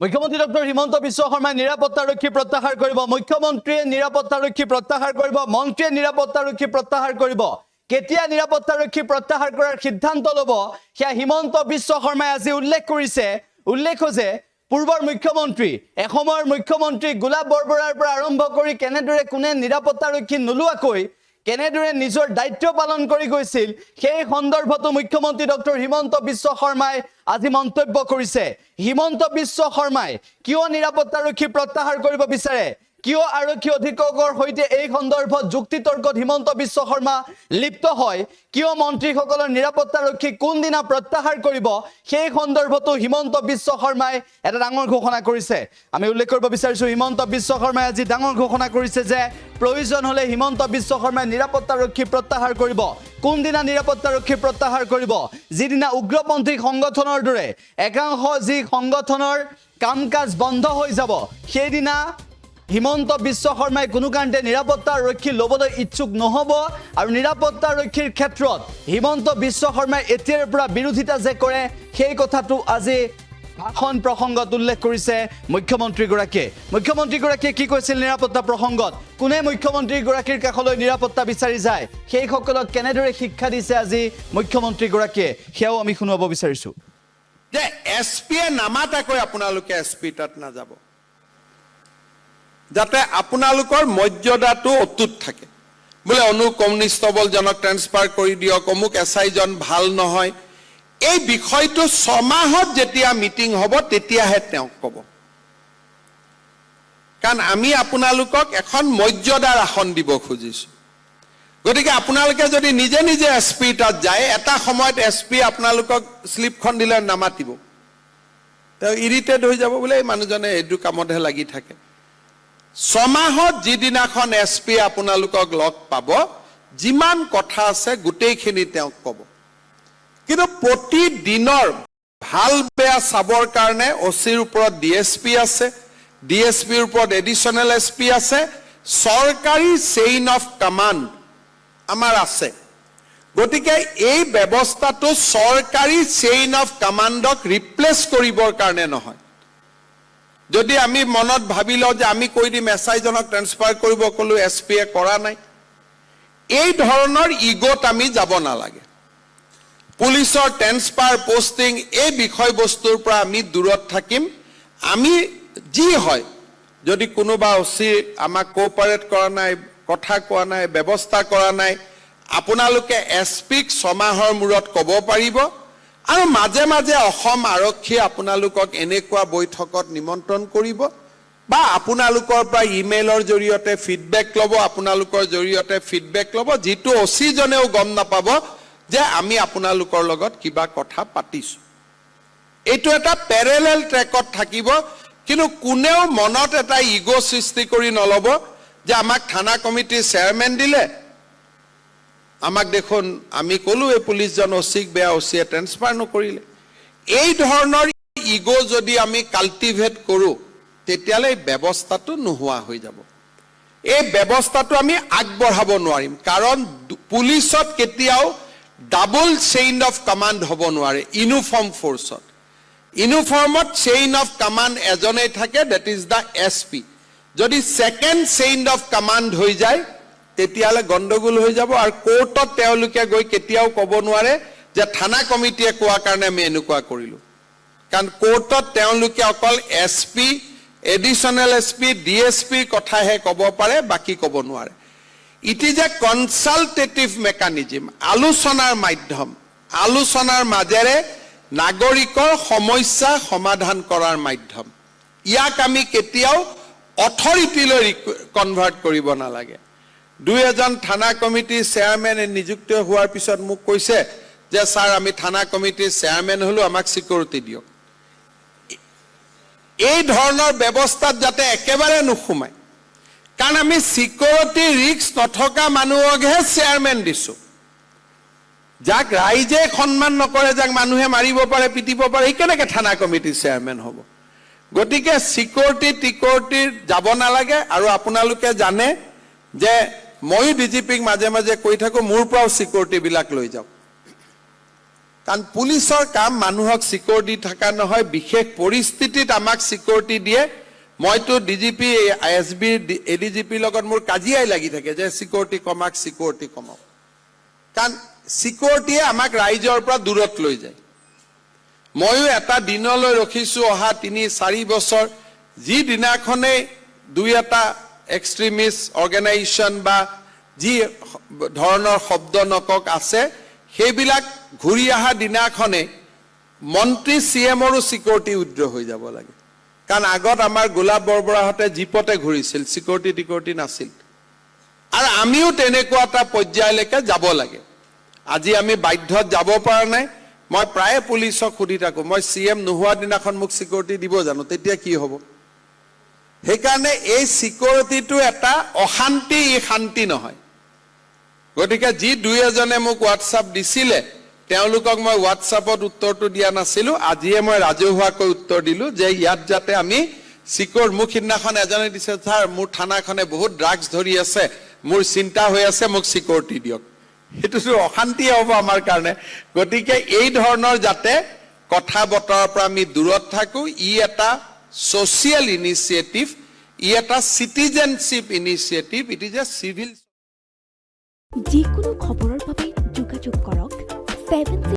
মুখ্যমন্ত্ৰী ডক্টৰ হিমন্ত বিশ্ব শৰ্মাই নিৰাপত্তাৰক্ষী প্ৰত্যাহাৰ কৰিব মুখ্যমন্ত্ৰীয়ে নিৰাপত্তাৰক্ষী প্ৰত্যাহাৰ কৰিব মন্ত্ৰীয়ে নিৰাপত্তাৰক্ষী প্ৰত্যাহাৰ কৰিব কেতিয়া নিৰাপত্তাৰক্ষী প্ৰত্যাহাৰ কৰাৰ সিদ্ধান্ত ল'ব সেয়া হিমন্ত বিশ্ব শৰ্মাই আজি উল্লেখ হৈছে পূৰ্বৰ মুখ্যমন্ত্ৰী এসময়ৰ মুখ্যমন্ত্ৰী গোলাপ বৰবৰাৰ পৰা আৰম্ভ কৰি কেনেদৰে কোনে নিৰাপত্তাৰক্ষী নলোৱাকৈ কেনেদৰে নিজৰ দায়িত্ব পালন কৰি গৈছিল সেই সন্দৰ্ভত মুখ্যমন্ত্ৰী ডক্টৰ হিমন্ত বিশ্ব শৰ্মাই আজি মন্তব্য কৰিছে হিমন্ত বিশ্ব শৰ্মাই কিয় নিৰাপত্তাৰক্ষী প্ৰত্যাহাৰ কৰিব বিচাৰে কিয় আৰক্ষী অধীক্ষকৰ হৈতে এই সন্দৰ্ভত যুক্তিতৰ্কত হিমন্ত বিশ্ব শৰ্মা লিপ্ত হয় কিয় মন্ত্ৰীসকলৰ নিৰাপত্তাৰক্ষী কোন দিনা প্ৰত্যাহাৰ কৰিব সেই সন্দৰ্ভত হিমন্ত বিশ্ব শৰ্মাই এটা ডাঙৰ ঘোষণা কৰিছে আমি উল্লেখ কৰিব বিচাৰিছো হিমন্ত বিশ্ব শৰ্মাই আজি ডাঙৰ ঘোষণা কৰিছে যে প্ৰয়োজন হলে হিমন্ত বিশ্ব শৰ্মাই নিৰাপত্তাৰক্ষী প্ৰত্যাহাৰ কৰিব কোন দিনা নিৰাপত্তাৰক্ষী প্ৰত্যাহাৰ কৰিব যিদিনা উগ্ৰপন্থী সংগঠনৰ দৰে একাংশ যি সংগঠনৰ কামকাজ বন্ধ হৈ যাব সেইদিনা হিমন্ত বিশ্ব শৰ্মাই কোনো কাৰণতে নিৰাপত্তাৰক্ষী ল'বলৈ ইচ্ছুক নহব আৰু নিৰাপত্তাৰক্ষীৰ ক্ষেত্ৰত হিমন্ত বিশ্ব শৰ্মাই এতিয়াৰ পৰা বিৰোধিতা যে কৰে সেই কথাটো আজি ভাষণ প্ৰসংগত উল্লেখ কৰিছে মুখ্যমন্ত্ৰীগৰাকীয়ে কি কৈছিল নিৰাপত্তা প্ৰসংগত কোনে মুখ্যমন্ত্ৰীগৰাকীৰ কাষলৈ নিৰাপত্তা বিচাৰি যায় সেই সকলক কেনেদৰে শিক্ষা দিছে আজি মুখ্যমন্ত্ৰীগৰাকীয়ে সেয়াও আমি শুনাব বিচাৰিছো যে এছপিয়ে নামাতাকৈ আপোনালোকে এছপি তাত নাযাব যাতে আপোনালোকৰ মৰ্যাদাটো অটুট থাকে বোলে অনু কমিউনিষ্টবলজনক ট্ৰান্সফাৰ কৰি দিয়ক অমুক এছআইজন ভাল নহয় এই বিষয়টো 6 মাহত যেতিয়া মিটিং হ'ব তেতিয়াহে তেওঁ ক'ব কাৰণ আমি আপোনালোকক এখন মৰ্যাদাৰ আসন দিব খুজিছো গতিকে আপোনালোকে যদি নিজে নিজে এছপি তাত যায় এটা সময়ত এছপি আপোনালোকক স্লিপখন দিলে নামাতিব তেওঁ ইৰিটেট হৈ যাব বোলে এই মানুহজনে এইটো কামতহে লাগি থাকে 6 মাহত যিদিনাখন এছপি আপোনালোকক লগ পাব যিমান কথা আছে গোটেইখিনি তেওঁক ক'ব কিন্তু প্ৰতিদিনৰ ভাল বেয়া চাবৰ কাৰণে ওচিৰ ওপৰত ডিএছপি আছে ডিএছপিৰ ওপৰত এডিশ্যনেল এছপি আছে চৰকাৰী চেইন অফ কমাণ্ড আমাৰ আছে গতিকে এই ব্যৱস্থাটো চৰকাৰী চেইন অফ কমাণ্ডক ৰিপ্লেচ কৰিবৰ কাৰণে নহয় যদি আমি মনত ভাবি লওঁ যে আমি কৈ দিম এছআইজনক ট্ৰান্সফাৰ কৰিব ক'লো এছপিয়ে কৰা নাই এই ধৰণৰ ইগোত আমি যাব নালাগে পুলিচৰ ট্ৰান্সফাৰ পোষ্টিং এই বিষয়বস্তুৰ পৰা আমি দূৰত থাকিম আমি যি হয় যদি কোনোবা ওচি আমাক কোঅপাৰেট কৰা নাই কথা কোৱা নাই ব্যৱস্থা কৰা নাই আপোনালোকে এছপিক 6 মাহৰ মূৰত ক'ব পাৰিব আৰু মাজে মাজে অসম আৰক্ষী আপোনালোকক এনেকুৱা বৈঠকত নিমন্ত্ৰণ কৰিব বা আপোনালোকৰ পৰা ইমেইলৰ জৰিয়তে ফিডবেক ল'ব আপোনালোকৰ জৰিয়তে ফিডবেক ল'ব যিটো ওচিজনেও গম নাপাব যে আমি আপোনালোকৰ লগত কিবা কথা পাতিছো এইটো এটা প্যাৰেলেল ট্ৰেকত থাকিব কিন্তু কোনেও মনত এটা ইগো সৃষ্টি কৰি নলব যে আমাক থানা কমিটিৰ চেয়াৰমেন দিলে আমাক দেখোন আমি ক'লো এই পুলিচজন ওচিক বেয়া ওচিয়ে ট্ৰান্সফাৰ নকৰিলে এই ধৰণৰ ইগো যদি আমি কাল্টিভেট কৰোঁ তেতিয়ালে ব্যৱস্থাটো নোহোৱা হৈ যাব এই ব্যৱস্থাটো আমি আগবঢ়াব নোৱাৰিম কাৰণ পুলিচত কেতিয়াও ডাবল চেইন অফ কমাণ্ড হ'ব নোৱাৰে ইউনিফৰ্ম ফ'ৰ্চত ইউনিফৰ্মত চেইন অফ কমাণ্ড এজনেই থাকে ডেট ইজ দ্য এছপি যদি সেকেন্ড চেইন অফ কমাণ্ড হৈ যায় তেতিয়ালে গণ্ডগোল হৈ যাব আৰু কোৰ্টত তেওঁলোকে গৈ কেতিয়াও ক'ব নোৱাৰে যে থানা কমিটিয়ে কোৱা কাৰণে আমি এনেকুৱা কৰিলো কাৰণ কোৰ্টত তেওঁলোকে অকল এছপি এডিশ্যনেল এছপি ডিএছপিৰ কথাহে ক'ব পাৰে বাকি ক'ব নোৱাৰে it is a consultative mechanism আলোচনাৰ মাধ্যম আলোচনাৰ মাজেৰে নাগৰিকৰ সমস্যা সমাধান কৰাৰ মাধ্যম ইয়াক আমি কেতিয়াও অথৰিটিলৈ কনভাৰ্ট কৰিব নালাগে 2 থানা কমিটিৰ চেয়াৰমেন নিযুক্ত হোৱাৰ পিছত মোক কৈছে যে স্যাৰ আমি থানা কমিটিৰ চেয়াৰমেন হলো আমাক সিকিউৰিটি দিয়ক এই ধৰণৰ ব্যৱস্থাত যাতে একেবাৰে নুখুমায় কাৰণ আমি সিকিউৰিটি ৰিস্ক নথকা মানুহকহে চেয়াৰমেন দিছো যাক ৰাইজে সন্মান নকৰে যাক মানুহে মাৰিব পাৰে পিটিব পাৰে এই কেনেকৈ থানা কমিটিৰ চেয়াৰমেন হ'ব গতিকে সিকিউৰিটিৰ যাব নালাগে আৰু আপোনালোকে জানে যে মই ডিজিপিক মাজে মাজে কৈ থাকো মোৰ পৰাও সিকিউৰিটি বিলাক লৈ যাওক কাৰণ পুলিচৰ কাম মানুহক চিকিউৰিটি থকা নহয়, বিশেষ পৰিস্থিতিত আমাক চিকিউৰিটি দিয়ে। মইতো ডিজিপি ISB ADGPৰ লগত মোৰ কাজিয়াই লাগি থাকে যে চিকিউৰিটি কমাওক, কাৰণ চিকিউৰিটিয়ে আমাক ৰাইজৰ পৰা দূৰত লৈ যায়। ময়ো এটা দিনলৈ ৰখিছো অহা 3-4 বছৰ, যি দিনাখনে দুই এটা এক্সট্ৰিমিষ্ট অৰ্গেনাইজেশ্যন বা যি ধৰণৰ শব্দ নকক আছে, সেইবিলাক ঘূৰি অহা দিনাখনে মন্ত্ৰী CMৰো চিকিউৰিটি উইথড্ৰ হৈ যাব লাগে। কাৰণ আগত আমাৰ গোলাপ বৰবৰাহঁতে জীপতে ঘূৰিছিল, চিকিউৰিটি নাছিল। আৰু আমিও তেনেকুৱা এটা পৰ্যায়লৈকে যাব লাগে। আজি আমি বাধ্যত যাব পৰা নাই। মই প্ৰায়ে পুলিচক সুধি থাকো, মই CM নোহোৱা দিনাখন মোক চিকিউৰিটি দিব জানো, তেতিয়া কি হ'ব? সেইকাৰণে এই চিকিউৰিটিটো এটা অশান্তি, ই শান্তি নহয়। গতিকে যি দুই এজনে মোক হোৱাটছআপ দিছিলে, তেওঁলোকক মই হোৱাটছআপত উত্তৰটো দিয়া নাছিলো। আজিয়ে মই ৰাজহুৱাকৈ উত্তৰ দিলো যে ইয়াত যাতে আমি চিকিউৰ, মোক সিদিনাখন এজনে দিছে, ছাৰ মোৰ থানাখনে বহুত ড্ৰাগছ ধৰি আছে, মোৰ চিন্তা হৈ আছে, মোক চিকিউৰিটি দিয়ক। সেইটোতো অশান্তি হ'ব আমাৰ কাৰণে। গতিকে এই ধৰণৰ যাতে কথা বতৰাৰ পৰা আমি দূৰত থাকো। ই এটা ছ'চিয়েল ইনিচিয়েটিভ, ই এটা citizenship initiative, it is a civil. যিকোনো খবৰৰ বাবে যোগাযোগ কৰক 7